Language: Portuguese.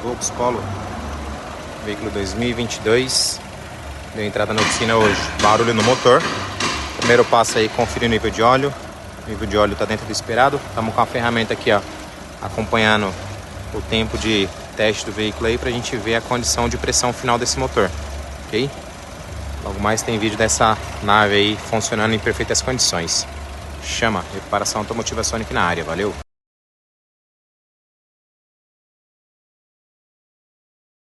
Volks Polo, veículo 2022, deu entrada na oficina hoje. Barulho no motor. Primeiro passo aí, conferir o nível de óleo. O nível de óleo está dentro do esperado. Estamos com a ferramenta aqui, ó, acompanhando o tempo de teste do veículo aí, para a gente ver a condição de pressão final desse motor, ok? Logo mais tem vídeo dessa nave aí funcionando em perfeitas condições. Chama, reparação automotiva Sonic na área, valeu!